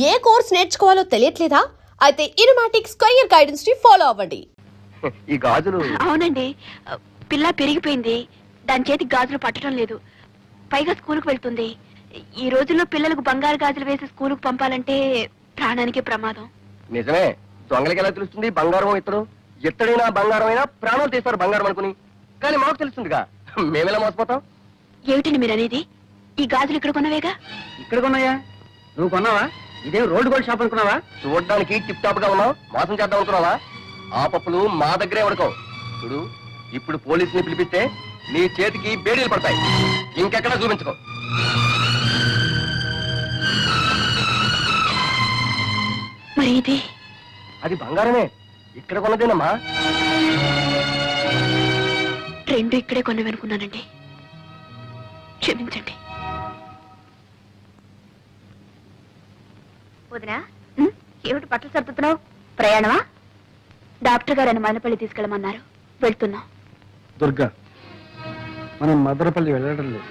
ఏ course నేర్చుకోవాలో తెలియట్లేదా? అయితే ఇనుమాటిక్స్ career guidance ని follow అవ్వండి. ఈ గాజులు అవునండి, పిల్ల పెరిగిపోయింది, దాని చేతికి గాజులు పట్టడం లేదు, పైగా స్కూలుకు వెళ్తుంది. ఈ రోజుల్లో పిల్లలకు బంగారు గాజులు వేసి స్కూలుకు పంపాలంటే ప్రాణానికి ప్రమాదం. నిజమే. దొంగలకి ఎలా తెలుస్తుంది బంగారం ఇతడు? ఎత్తడైనా బంగారం అయినా ప్రాణాలు తీస్తారు బంగారం అనుకుని. కానీ మాకు తెలుస్తుందిగా, మేమెలా మోసపోతాం? ఏమిటండి మీరు అనేది? ఈ గాజులు ఇక్కడ కొన్నవేగా? ఇక్కడ కొన్నాయా? నువ్వు కొన్నావా? ఇదేం రోడ్డు గోల్డ్ షాప్ అనుకున్నావా? చూడడానికి టిప్ టాప్ గా ఉన్నావు, మోసం చేద్దాం అనుకున్నావా? ఆ పప్పులు మా దగ్గరే ఉడకవు. చూడు, ఇప్పుడు పోలీసుని పిలిపిస్తే నీ చేతికి బేడీలు పడతాయి. ఇంకెక్కడా చూపించుకో. మరి ఇది? అది బంగారమే, ఇక్కడ కొన్నదేనమ్మా. రెండు ఇక్కడే కొన్నవనుకున్నానండి, క్షమించండి. వదినా, ఏమిటి బట్టలు సర్దుతున్నావు? ప్రయాణమా? డాక్టర్ గారు అని మదనపల్లి తీసుకెళ్ళమన్నారు, వెళ్తున్నాం. దుర్గా, మనం మదనపల్లి వెళ్ళడం లేదు.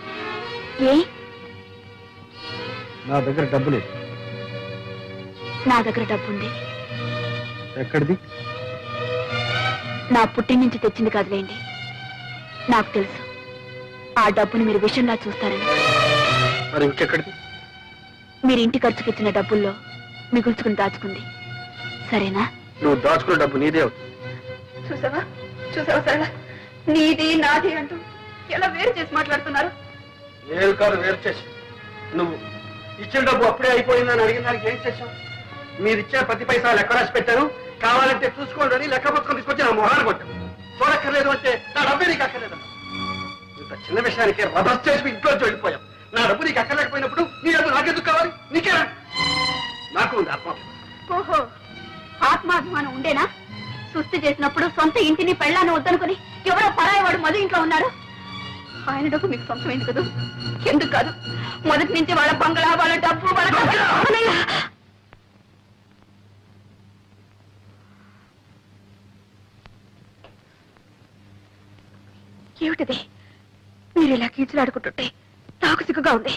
ఏ? నా దగ్గర డబ్బు లేదు. నా దగ్గర డబ్బుంది. ఎక్కడిది? నా పుట్టిన నుంచి తెచ్చింది కాదులేండి. నాకు తెలుసు ఆ డబ్బుని మీరు విషయంలా చూస్తారని. మరి ఇంకెక్కడిది? మీరు ఇంటి ఖర్చుకి ఇచ్చిన డబ్బుల్లో మిగుల్చుకుని దాచుకుంది. సరేనా? నువ్వు దాచుకున్న డబ్బు నీదే అవుతుంది. చూసావా చూసావా సరళ, నీది నాది అంటూ ఎలా వేరు చేసి మాట్లాడుతున్నారు. ఏది కాదు వేరు చేసి. నువ్వు ఇచ్చిన డబ్బు అప్పుడే అయిపోయిందని అడిగిన దానికి ఏం చేశావు? మీరు ఇచ్చే ప్రతి పైసా లెక్క రాసి పెట్టాను, కావాలంటే చూసుకోండి అని లెక్క పుస్తకం తీసుకొచ్చి నా మొహాన్ని కొట్టాను. చూడక్కర్లేదు అంటే నా డబ్బే నీకు అక్కర్లేదన్నా. ఇంత చిన్న విషయానికి రభస్ చేసి ఇంట్లోంచి వెళ్ళిపోయాం. నా డబ్బు నీకు అక్కర్లేకపోయినప్పుడు నీ డబ్బు నాకెందుకు కావాలి? నీకే నాకు ఉంది ఆత్మాభిమానం. ఓహో, ఆత్మాభిమానం ఉండేనా? సుస్థి చేసినప్పుడు సొంత ఇంటిని పెళ్ళాన్ని వద్దనుకుని ఎవరో పరాయి వాడు మధు ఇంట్లో ఉన్నారు. ఆయన డబ్బు మీకు సొంతమైంది కదా? ఎందుకు కాదు? మొదటి నుంచి వాళ్ళ బంగళా, వాళ్ళ డబ్బు, వాళ్ళ ఏమిటిది? మీరు ఇలా కీచులాడుకుంటుంటే నాకు సిగ్గుగా ఉంది.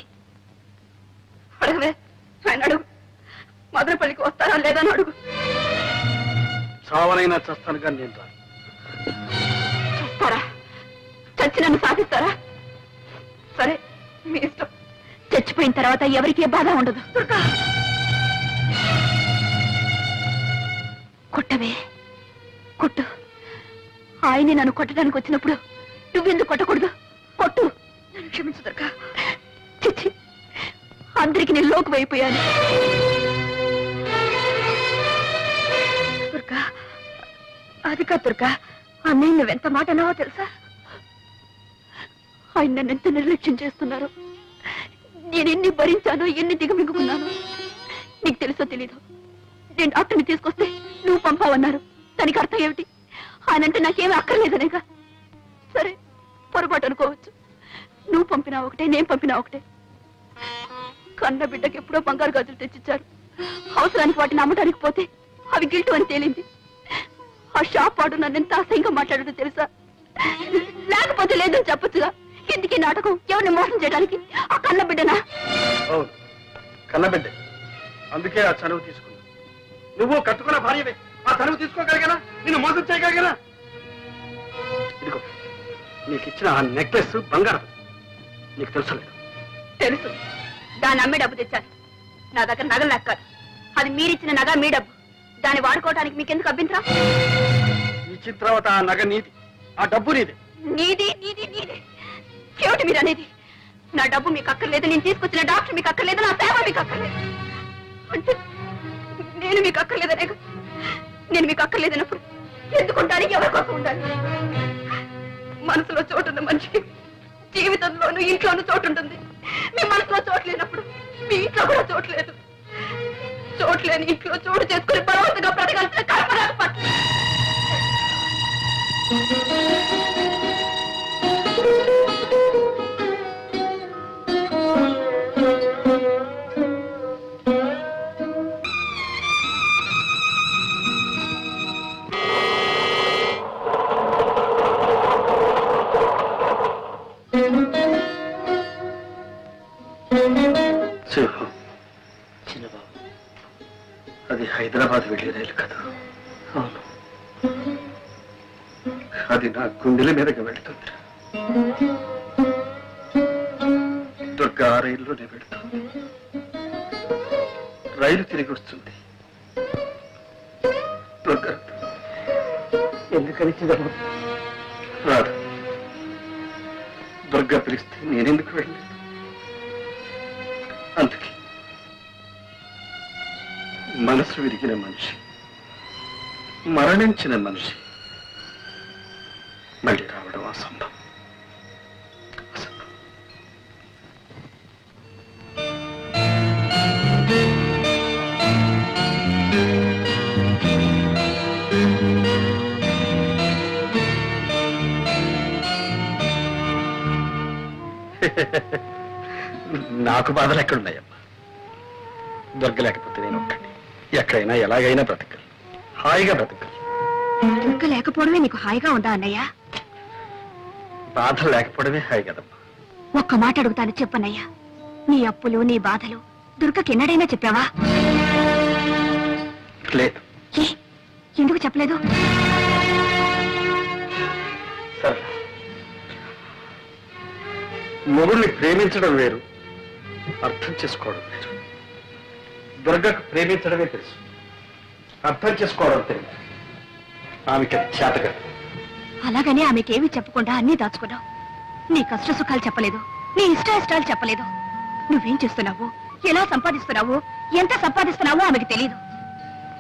అడగవే, ఆయన అడుగు. మదనపల్లికి వస్తారా లేదని అడుగు. చావనైనా చస్తాను కానీ నేను రాను. చూస్తారా? చచ్చి నన్ను సాధిస్తారా? సరే, మీ ఇష్టం. చచ్చిపోయిన తర్వాత ఎవరికి బాధ ఉండదు. కొట్టవే, కొట్టు. ఆయనే నన్ను కొట్టడానికి వచ్చినప్పుడు నువ్వెందుకు కొట్టకూడదు? కొట్టు. నన్ను క్షమించు దుర్గా. చిచ్చి, అందరికి నేను లోకు అయిపోయాను. దుర్గా, అది కాదు దుర్గా, అన్నయ్య నువ్వెంత మాట అన్నావో తెలుసా? ఆయన నన్ను ఎంత నిర్లక్ష్యం చేస్తున్నారు. నేను ఎన్ని భరించానో, ఎన్ని దిగమింగుకున్నాను. నీకు తెలుసో తెలీదు, నేను డాక్టర్ని తీసుకొస్తే నువ్వు పంపావన్నారు. దానికి అర్థం ఏమిటి? ఆయనంటే నాకేమీ అక్కర్లేదనేగా. సరే, పొరపాటు అనుకోవచ్చు. నువ్వు పంపినా ఒకటే, నేను పంపినా ఒకటే. కన్న బిడ్డకి ఎప్పుడో బంగారు గాజులు తెచ్చిచ్చారు. అవసరానికి వాటిని అమ్మటానికి పోతే అవి గిల్టు అని తేలింది. ఆ షాప్ వాడు నన్ను ఎంత అసహ్యంగా మాట్లాడదో తెలుసా? లేకపోతే లేదని చెప్పొచ్చుగా. ఎందుకీ నాటకం? ఎవరిని మోసం చేయడానికి? ఆ కన్న బిడ్డనా? అవును, కన్నబిడ్డ. అందుకే ఆ చనువు తీసుకున్నా. నువ్వు కట్టుకున్న భార్యవే, ఆ చనువు తీసుకోగలిగానా? నిన్ను మోసం చేయగలిగానా? ఇదిగో, నీకు ఇచ్చిన ఆ నెక్లెస్ బంగారం. నీకు తెలుసలేదు? తెలుసు. దాన్ని అమ్మే డబ్బు తెచ్చాను. నా దగ్గర నగలు లెక్క. అది మీరిచ్చిన నగ, మీ డబ్బు. దాన్ని వాడుకోవడానికి మీకెందుకు అభ్యంతరం? ఇచ్చిన తర్వాత ఆ నగ నీది, ఆ డబ్బు నీది. నీది నీది నీది ఏమిటి మీరు అనేది? నా డబ్బు మీకు అక్కర్లేదు, నేను తీసుకొచ్చిన డాక్టర్ మీకు అక్కర్లేదు, నా సేవ మీకు అక్కర్లేదు అంటే నేను మీకు అక్కర్లేదనే. నేను మీకు అక్కర్లేదన్నప్పుడు ఎందుకుంటానికి ఎవరి కోసం ఉండాలి? మనసులో చోటున్న మనిషికి జీవితంలోనూ ఇంట్లోనూ చోటు ఉంటుంది. మీ మనసులో చోటు లేనప్పుడు మీ ఇంట్లో కూడా చోటు లేదు. చోటు లేని ఇంట్లో చోటు చేసుకుని బలవంతంగా బ్రతకాల్సిన కల్పన పట్ల. చిన్నబాబు, అది హైదరాబాద్ వెళ్ళే రైలు కదా. అవును, అది నా గుండెల మీదకి వెళుతుంది. దుర్గా ఆ రైల్లోనే వెళుతుంది. రైలు తిరిగి వస్తుంది. దుర్గా ఎందుకని చిదరు రాదు. దుర్గా పిలిస్తే నేనెందుకు వెళ్ళలేదు? అందుకే మనసు విరిగిన మనిషి, మరణించిన మనిషి మళ్ళీ రావడం అసంభవం. నాకు బాధలు ఎక్కడున్నాయమ్మా? దొరకలేకపోతే నేను ఒక్కడిని ఎక్కడైనా ఎలాగైనా బ్రతకాలి, హాయిగా బ్రతకాలి. దుర్గ లేకపోవడమే నీకు హాయిగా ఉందా అన్నయ్య? బాధ లేకపోవడమే హాయి కదమ్మా. ఒక్క మాట అడుగుతాను, చెప్పన్నయ్యా. నీ అప్పులు, నీ బాధలు దుర్గకి ఎన్నడైనా చెప్పావా? లేదు. ఏ, ఎందుకు చెప్పలేదు? సరే, మొగుడిని ప్రేమించడం వేరు, అర్థం చేసుకోవడం వేరు. దుర్గకు ప్రేమించడమే తెలుసు, అర్థం చేసుకోవడం తెలియదు. ఆమెకి అది చేతగా. అలాగని ఆమెకేమీ చెప్పకుండా అన్నీ దాచుకున్నావు. నీ కష్ట సుఖాలు చెప్పలేదు, నీ ఇష్టాయిష్టాలు చెప్పలేదు. నువ్వేం చేస్తున్నావు, ఎలా సంపాదిస్తున్నావు, ఎంత సంపాదిస్తున్నావో ఆమెకి తెలియదు.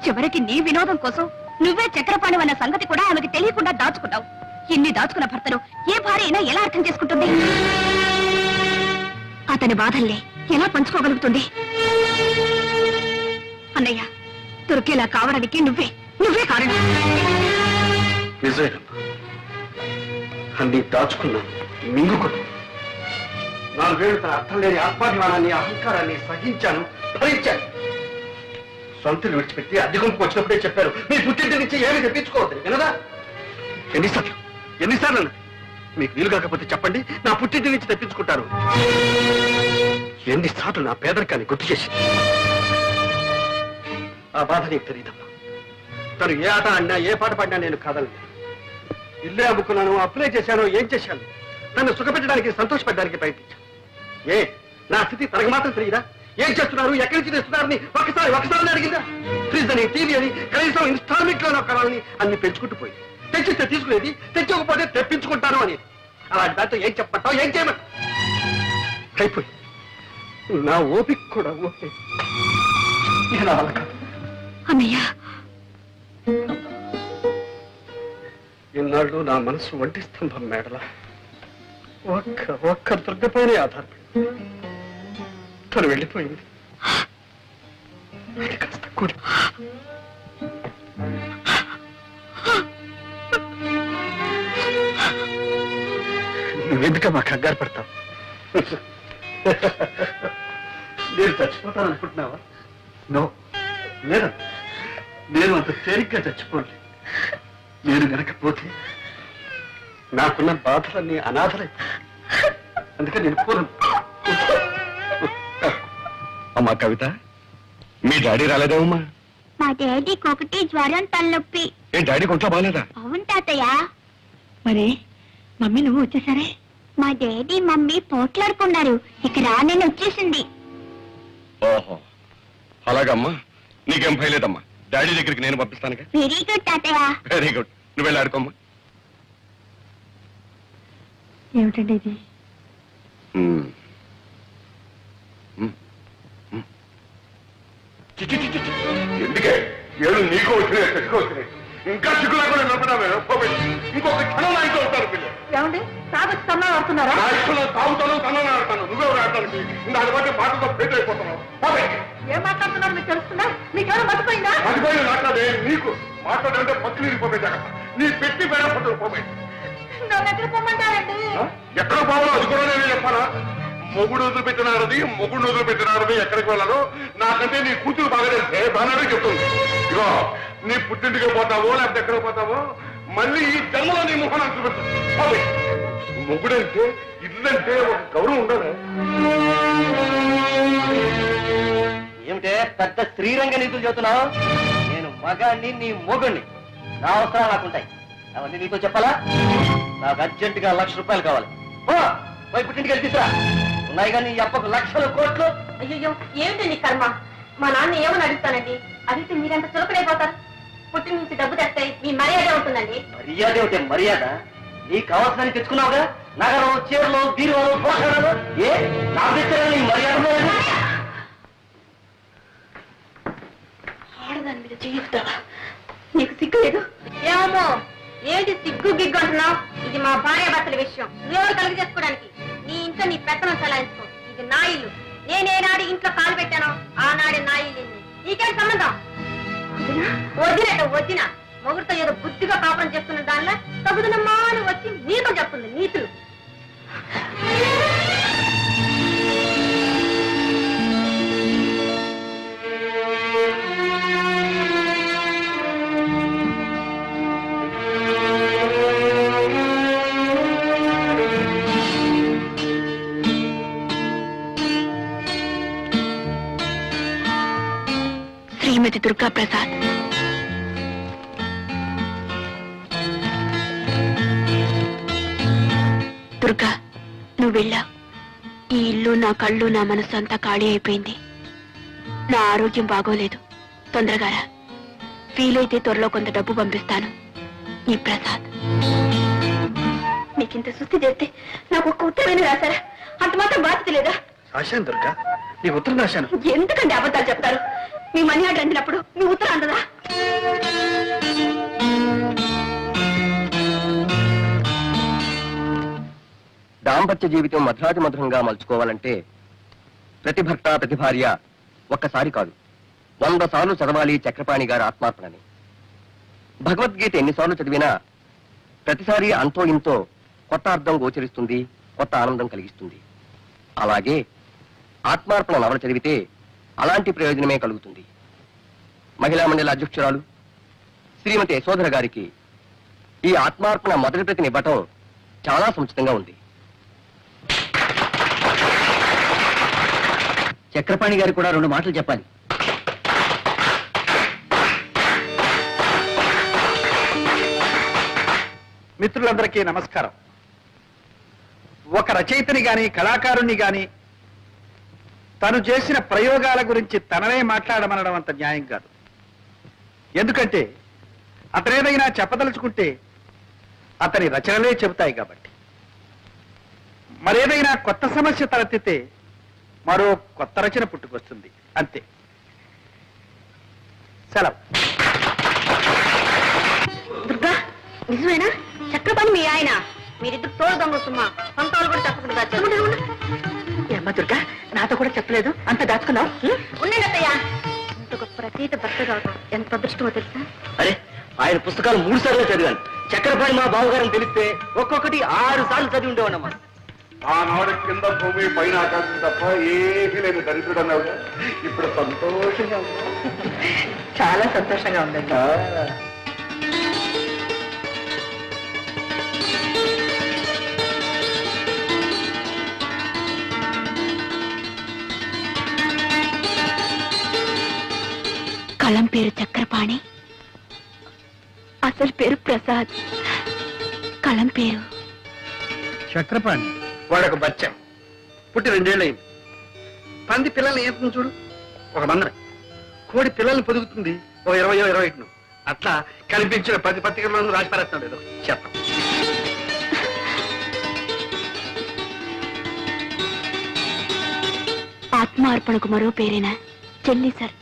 చివరికి నీ వినోదం కోసం నువ్వే చక్రపాణి అన్న సంగతి కూడా ఆమెకి తెలియకుండా దాచుకున్నావు. ఇన్ని దాచుకున్న భర్తను ఏ భార్య అయినా ఎలా అర్థం చేసుకుంటుంది? అతని బాధల్ని ఎలా పంచుకోగలుగుతుంది? అన్నయ్య, దొరికేలా కావడానికి నువ్వే కారణం. నిజమేనమ్మా, అన్ని దాచుకున్నాను, మింగుకున్నాను. 4 ఏళ్ళు తన అర్థం లేని ఆత్మాభిమానాన్ని, అహంకారాన్ని సహించాను, భరించాను. సొంతలు విడిచిపెట్టి అద్దెకొంపుకు వచ్చినప్పుడే చెప్పారు, మీ పుట్టింటి నుంచి ఏమీ తెప్పించుకోవద్దు. వినదా? ఎన్నిసార్లు అన్నది? మీకు వీలు కాకపోతే చెప్పండి, నా పుట్టింటి నుంచి తెప్పించుకుంటారు. ఎన్నిసార్లు నా పేదరికాన్ని గుర్తు చేసింది. ఆ బాధ నీకు తెలియదమ్మా. తను ఏ ఆట ఆడినా, ఏ పాట పాడినా నేను కాదలేదు. ఇల్లే అమ్ముకున్నాను, అప్లై చేశాను, ఏం చేశాను? తను సుఖపెట్టడానికి, సంతోషపెట్టడానికి ప్రయత్నించాను. నా స్థితి తనకు మాత్రం తెలియదా? ఏం చేస్తున్నారు, ఎక్కడి నుంచి తెస్తున్నారని ఒకసారి అడిగిందా? ఫ్రిడ్జ్ అని, టీవీ అని, కనీసం ఇన్స్టాల్మెంట్ లో కొనాలని అన్ని పెంచుకుంటూ పోయి తెచ్చిస్తే తీసుకునేది, తెచ్చకపోతే తెప్పించుకుంటాను అని. అలాంటి దాంతో ఏం చెప్పమంటావు, ఏం చేయమంటావు? అయిపోయి నా ఓపిక కూడా ఓకే. ఇక నా వల్ల కాదు. అన్నయ్య, ఇన్నాళ్ళు నా మనసు ఒంటి స్తంభం మేడల ఒక్క దుర్గపైనే ఆధారపడి తను వెళ్ళిపోయింది. అది కాస్త కూడి నువ్వెందుకమ్మా కంగారు పడతావు? నేను చచ్చిపోతాను అనుకుంటున్నావా? నో, లేదా, నేను అంత తేలిగ్గా చచ్చిపోలే. నేను గనకపోతే నాకున్న బాధలన్నీ అనాథలై, అందుకని నేను పూర్వం. అమ్మా కవిత, మీ డాడీ రాలేదేమమ్మా? మా డాడీకి ఒకటి జ్వరం, తలనొప్పి. ఏ డాడీ కొంట్లో బాగాలేదా? అవును తాతయ్య. మరి మమ్మీ నువ్వు వచ్చేసరే? మా డాడీ మమ్మీ పోట్లాడుకున్నారు, ఇక రానని వచ్చేసింది. ఓహో, అలాగమ్మా, నీకేం భయలేదమ్మా. డాడీ దగ్గరికి నేను పంపిస్తానుగా. వెరీ గుడ్ తాతయ్య. వెరీ గుడ్, నువ్వు వెళ్ళి ఆడుకోమ్మా. ఏమిటండి ఇది? ఎందుకే ఏడు నీకు వచ్చినాయి, చెట్టుకు వచ్చినాయి. ఇంకా చిక్కు లేకుండా నిలబడామే. ఇంకొక క్షణం నా ఇంట్లో ఉంటారు పిల్లలు. ఏమండి, తాగొచ్చి తన్నా ఆడుతున్నారా? నా ఇష్టంలో తాగుతాను, తనని ఆడతాను. నువ్వెవరు ఆడటానికి? దాని బట్టి మాటతో ఫెయిల్ అయిపోతున్నావు. ఏం మాట్లాడుతున్నారు మీకు తెలుస్తుందా? మీకేమైనా మర్చిపోయిందా? మర్చిపోయిన మాట్లాడే నీకు మాట్లాడంటే పక్కన ఇరిపోయి జాగ్రత్త. నీ పెట్టి పేడ పట్టుకు పోయి నన్ను ఎక్కడ పొమ్మంటారండి? ఎక్కడ పోవాలో అది కూడా నేను చెప్పాలా? మొగుడు వదిలిపెట్టినారది, మొగుడు వదిలిపెట్టినారది, ఎక్కడికి వెళ్ళాలో నాకంటే నీ కూతురు బాగా తెలిసే బాగానే చెప్తుంది. ఇగో, నీ పుట్టింటికి పోతావో లేకపోతే ఎక్కడికి పోతావో మళ్ళీ ఈ జన్మలో నీ ముఖాన్ని చూపెడతావు. మొగుడంటే, ఇల్లంటే ఒక గౌరవం ఉండాలి. ఏమిటే పెద్ద శ్రీరంగ నీతులు చెబుతున్నావు? నేను మగాణ్ణి, నీ మొగుణ్ణి. నా అవసరాలు నాకుంటాయి. అవన్నీ నీతో చెప్పాలా? నాకు అర్జెంటుగా 1,00,000 రూపాయలు కావాలి. పోయి పుట్టింటికి వెళ్ళి తీసురా. ఉన్నాయి కానీ ఈ అప్పకు లక్షల కోట్లు. అయ్యో ఏమిటండి కర్మ? మా నాన్న ఏమని అడుగుతానండి? అడిగితే మీరంత చులకడైపోతారు. పుట్టిన నుంచి డబ్బు తెస్తాయి, మీ మర్యాద ఉంటుందండి. మర్యాద ఏమిటే మర్యాద? నీకు కావాల్సిన తెచ్చుకున్నావుగా, నగరం, చీరలు, బీరువాలు, పోషణలు. ఏ నా తెచ్చారా నీ మర్యాద? ఆడదాని మీద చేయిస్తావా? నీకు సిగ్గు లేదు? ఏమో ఏంటి సిగ్గు గిగ్గు అంటున్నావు? ఇది మా భార్య భర్తల విషయం. నువ్వెవరు కలిగి చేసుకోవడానికి? నీ ఇంట్లో నీ పెత్తనం చలాయించుకో. ఇది నా ఇల్లు. నేనేనాడు ఇంట్లో కాలు పెట్టానో ఆనాడే నా ఇల్లు. నీకేం సంబంధం? వదిన మొగుడితో ఏదో బుద్ధిగా కాపురం చేస్తున్న దానిలో తగుదనమ్మా అని వచ్చి నీతో చెప్తుంది నీతులు. శ్రీమతి దుర్గా ప్రసాద్. దుర్గా, నువ్వు వెళ్ళా. ఈ ఇల్లు, నా కళ్ళు, నా మనసు అంతా ఖాళీ అయిపోయింది. నా ఆరోగ్యం బాగోలేదు. తొందరగా రా. వీలైతే త్వరలో కొంత డబ్బు పంపిస్తాను. ఈ ప్రసాద్. నీకింత సుస్థి చేస్తే నాకు ఒక్క ఉత్తరమైన రాశారా? అంత మాత్రం బాధ్యత లేదా? రాశాను దుర్గా, నీ ఉత్తరం రాశాను. ఎందుకండి అబద్ధాలు చెప్తారు? మీ మనీ ఆర్డర్ అందినప్పుడు మీ ఉత్తరం అందదా? దాంపత్య జీవితం మధురాతి మధురంగా మలుచుకోవాలంటే ప్రతి భర్త, ప్రతి భార్య ఒక్కసారి కాదు 100 సార్లు చదవాలి చక్రపాణి గారి ఆత్మార్పణని. భగవద్గీత ఎన్నిసార్లు చదివినా ప్రతిసారి అంతో ఇంతో కొత్త అర్థం గోచరిస్తుంది, కొత్త ఆనందం కలిగిస్తుంది. అలాగే ఆత్మార్పణ నవల చదివితే అలాంటి ప్రయోజనమే కలుగుతుంది. మహిళా మండలి అధ్యక్షురాలు శ్రీమతి యశోధర గారికి ఈ ఆత్మార్పణ మొదటి ప్రతిని ఇవ్వటం చాలా సముచితంగా ఉంది. చక్రపాణి గారికి కూడా 2 మాటలు చెప్పాలి. మిత్రులందరికీ నమస్కారం. ఒక రచయితని గాని, కళాకారుణ్ణి గాని తను చేసిన ప్రయోగాల గురించి తననే మాట్లాడమనడం అంత న్యాయం కాదు. ఎందుకంటే అతనేదైనా చెప్పదలుచుకుంటే అతని రచనలే చెబుతాయి కాబట్టి. మరేదైనా కొత్త సమస్య తలెత్తితే మరో కొత్త రచన పుట్టుకొస్తుంది, అంతే. సెలవు. దుర్గా, నిజమేనా? చక్రపాణి మీ ఆయన? మీరిద్దరు తోడు దొంగతుమ్మా. సొంత వాళ్ళు కూడా చెప్పకుండా ఏమ్మా దుర్గా, నాతో కూడా చెప్పలేదు, అంత దాచుకున్నావు. ఉండండి అత్తయ్య. ఇంత గొప్ప రచయిత భర్త కావడం ఎంత అదృష్టమో తెలుసా? అరే, ఆయన పుస్తకాలు 3 సార్లు చదివాను. చక్రపాణి మా బావగారని తెలిస్తే ఒక్కొక్కటి 6 సార్లు చదివి ఉండేవాడమ్మా. ఆనాడు కింద భూమి పైన ఆకాశం తప్ప ఏమీ లేని దరిద్రుడు అన్నావు. ఇప్పుడు సంతోషంగా చాలా సంతోషంగా ఉందండి. కలం పేరు చక్రపాణి, అసలు పేరు ప్రసాద్. కలం పేరు చక్రపాణి. వాడొక బచ్చ పుట్టి 2 ఏళ్ళయింది. పంది పిల్లల్ని ఏం చూడు, ఒక మందర. కోడి పిల్లల్ని పొదుగుతుంది ఒక 20-21. అట్లా కనిపించిన 10 పత్రికలను రాసి పారేస్తున్నాడు. ఏదో చెప్ప. ఆత్మార్పణకు మరో పేరేనా? చెల్లి సర్.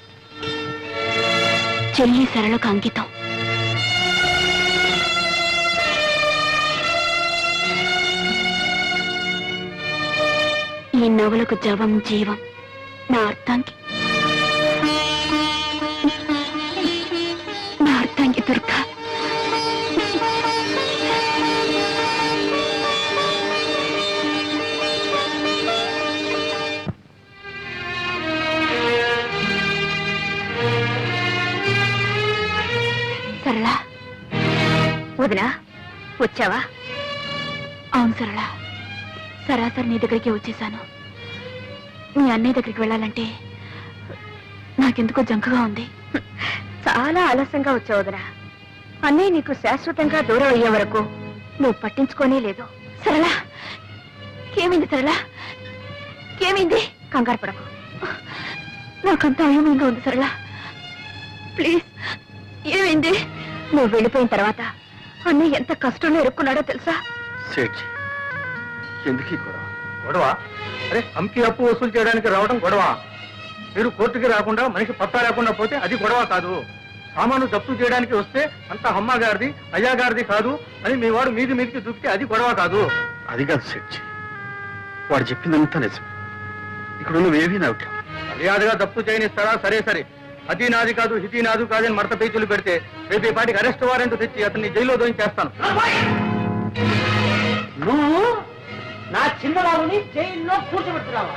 చెల్లి సరళకు అంకితం. ఈ నవలకు జవం జీవం. నా అర్థానికి దుర్గా. సరళ, వదినా వచ్చావా? అవును సరళ, సరాసరి నీ దగ్గరికి వచ్చేసాను. మీ అన్నయ్య దగ్గరికి వెళ్ళాలంటే నాకెందుకో జంకగా ఉంది. చాలా ఆలస్యంగా వచ్చావు వదినా. అన్నయ్య నీకు శాశ్వతంగా దూరం అయ్యే వరకు నువ్వు పట్టించుకోనే లేదు. సరళా, ఏమైంది సరళా? ఏమైంది? కంగారు పడకు. నాకంతా అయోమయంగా ఉంది సరళా. ప్లీజ్, ఏమైంది? నువ్వు వెళ్ళిపోయిన తర్వాత అన్నయ్య ఎంత కష్టంలో ఇరుక్కున్నాడో తెలుసా? సేఠ్, ఎందుకు ఈ గొడవ? గొడవ? అరే, అమ్కి అప్పు వసూలు చేయడానికి రావడం గొడవ. మీరు కోర్టుకి రాకుండా మనిషి పత్తా లేకుండా పోతే అది గొడవ కాదు. సామాను జప్తు చేయడానికి వస్తే అంత అమ్మ గారిది అయ్యా గారిది కాదు అని మీ వాడు మీదికి దూకితే అది గొడవ కాదు. అది కాదు సేఠ్, వాడు చెప్పిందంతా నిజం. ఇక్కడ నువ్వేమీ నవ్వు మర్యాదగా జప్తు చేయనిస్తారా? సరే సరే, అది నాది కాదు ఇది నాది కాదని మడత పేచీలు పెడితే రేపు ఈ పాటికి అరెస్ట్ వారెంట్ తెచ్చి అతన్ని జైల్లో దోయించేస్తాను. నువ్వు నా చిన్నబాబుని జైల్లో కూర్చోబెట్టున్నావా?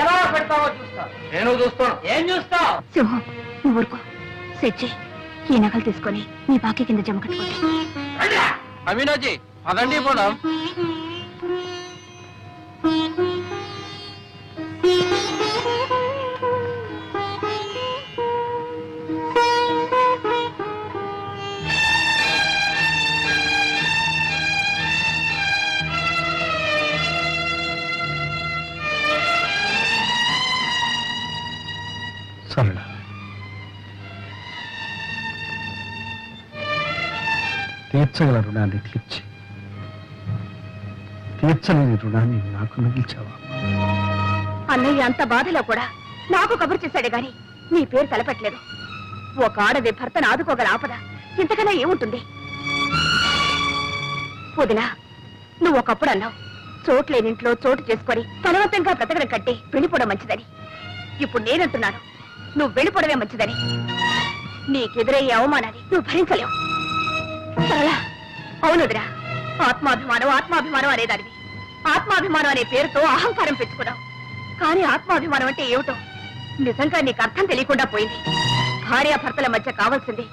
ఎలా పెడతావో చూస్తా. నేను చూస్తాను. ఏం చూస్తావు? సింహం, నువ్వు ఊరుకో. సెట్ ఈ నగలు తీసుకొని నీ బాకీ కింద జమ కట్టుకోండి. అమీనాజీ, అదండి పోదాం. సరళ, తీర్చగల రుణాన్ని తీర్చలేని రుణాన్ని నాకు మిగిల్చావా? అన్నయ్య అంత బాధలో కూడా నాకు కబురు చేశాడే గాని నీ పేరు తలపెట్టలేదు. ఒక ఆడది భర్తను ఆదుకోగల ఆపద ఇంతకన్నా ఏముంటుంది? వదినా, నువ్వు ఒకప్పుడు అన్నావు చోట్లేనింట్లో చోటు చేసుకొని బలవంతంగా బ్రతకడం కట్టి వెళ్ళిపోవడం మంచిదని. ఇప్పుడు నేనంటున్నాను నువ్వు వెళ్ళిపోవడమే మంచిదని. నీకెదురయ్యే అవమానాన్ని నువ్వు భరించలేవు. సరళా, అవునుదిరా, ఆత్మాభిమానం అనేదానివి. ఆత్మాభిమానం అనే పేరుతో అహంకారం పెంచుకున్నావు. కానీ ఆత్మాభిమానం అంటే ఏమిటో నిజంగా నీకు అర్థం తెలియకుండా పోయింది. భార్యాభర్తల మధ్య కావాల్సింది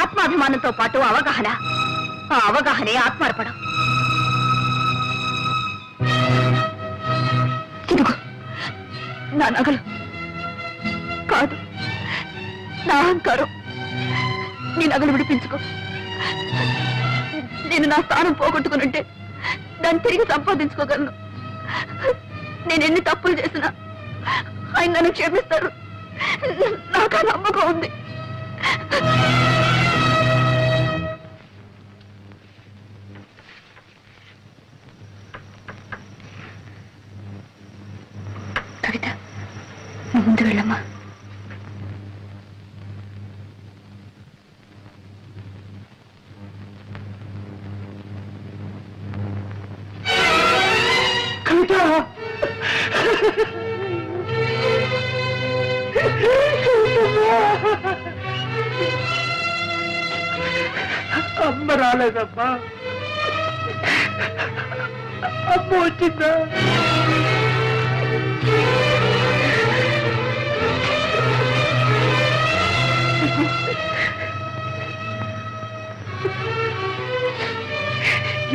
ఆత్మాభిమానంతో పాటు అవగాహన. ఆ అవగాహనే ఆత్మార్పణం. ఇదిగో నా నగలు కాదు, నా అహంకారం. నీ నగలు విడిపించుకో. నేను నా స్థానం పోగొట్టుకునుంటే దాన్ని తిరిగి సంపాదించుకోగలను. నేను ఎన్ని తప్పులు చేసినా ఆయన నన్ను క్షమిస్తారు. నాకు ఆ నమ్మకం ఉంది. కవిత, నువ్వు ముందు వెళ్ళమ్మా. అమ్మ రాలేదమ్మా. అమ్మ వచ్చిందా?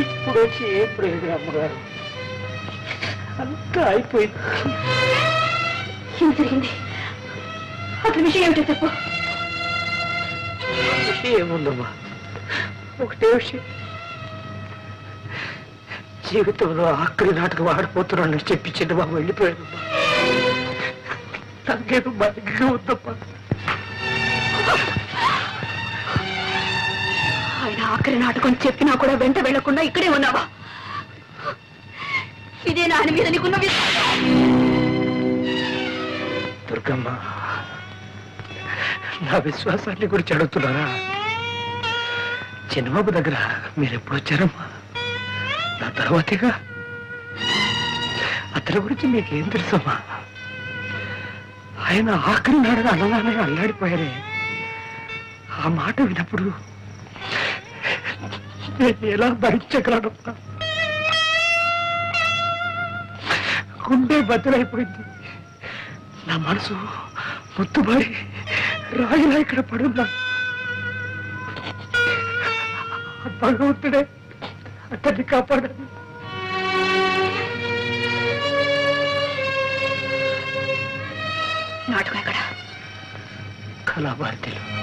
ఇప్పుడు వచ్చి ఏం ప్రయోజనం అమ్మగారు? అంతా అయిపోయింది. ఏం జరిగింది? అసలు విషయం ఏమిటో చెప్పు. విషయం ఏముందమ్మా, ఒకటే విషయం. జీవితంలో ఆఖరి నాటకం ఆడిపోతున్నాడని చెప్పి చిన్నబాబు వెళ్ళిపోయాడమ్మా. నాకేదో బాగా ఉందమ్మా. ఆయన ఆఖరి నాటకం చెప్పినా కూడా వెంట వెళ్లకుండా ఇక్కడే ఉన్నావా? ఇదే నా ఆయన మీద నీకున్న విశ్వాసం. దుర్గమ్మ, నా విశ్వాసాన్ని గురించి అడుగుతున్నారా? చిన్నబాబు దగ్గర మీరు ఎప్పుడు వచ్చారమ్మా? నా తర్వాతేగా. అతని గురించి మీకేం తెలుసమ్మా? ఆయన ఆఖరి నాడగా అన్నదానగా అల్లాడిపోయారే. ఆ మాట విన్నప్పుడు నేను ఎలా భరించగలనమ్మా? గుండె బద్దలైపోయింది. నా మనసు ముత్తుబారి రాయిలా ఇక్కడ పడున్నా. భగవంతుడే అతన్ని కాపాడాలి. నాటకం ఎక్కడ? కళాభారతిలో